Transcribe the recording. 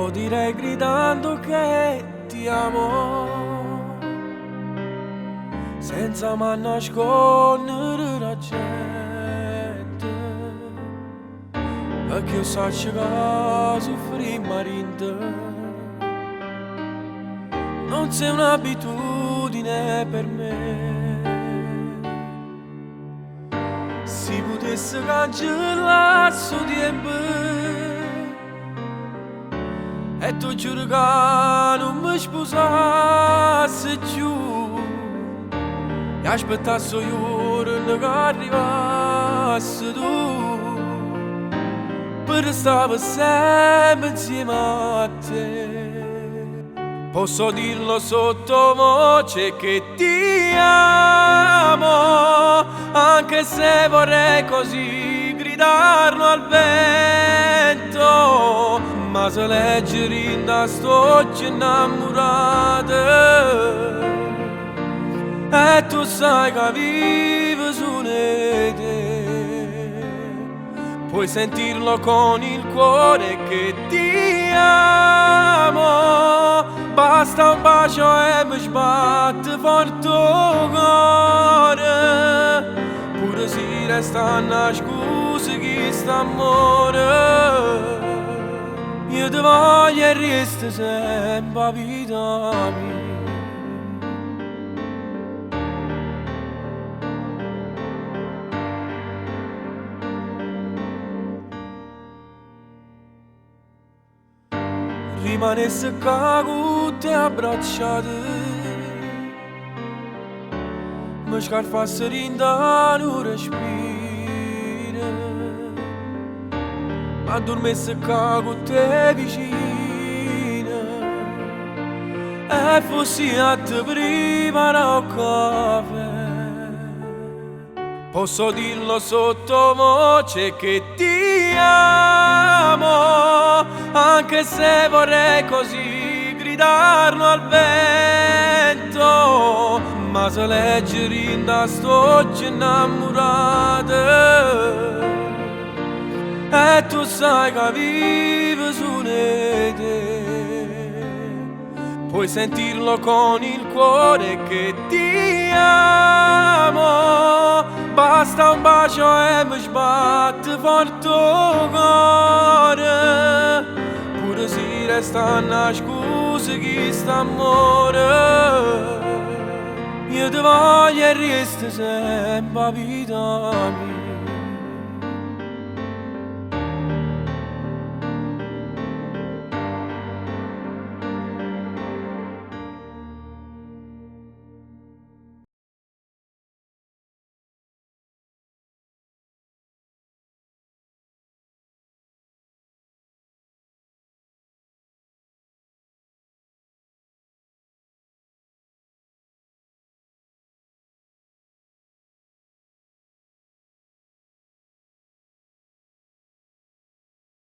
lo direi gridando che ti amo, senza mai nascondere la gente, perché io so che soffri marinde non sei un'abitudine per me. Si potesse cancellare sto tempo e tu giuro che non mi sposassi più, e aspettassi il giorno che arrivassi tu, per stare sempre insieme a te. Posso dirlo sottovoce che ti amo, anche se vorrei così gridarlo al vento, ma se leggeri da sto innamorata e tu sai che vivo su te. Puoi sentirlo con il cuore che ti amo, basta un bacio e mi sbatte forte il cuore, pure se resta una scusa che sta amore. Io ti voglio e resto sempre a vita mia. Rimanesse con te abbracciate, mi scarfasse rinda un respiro, ma dormesse con te vicina e fossi a te prima da un caffè. Posso dirlo sottovoce che ti amo, anche se vorrei così gridarlo al vento, ma se leggeri da sto innamorata e tu sai che vivo su te. Puoi sentirlo con il cuore che ti amo, basta un bacio e mi sbatte forte il cuore, pure se resta una scusa che sta amore. Io ti voglio e resto sempre a vita mia.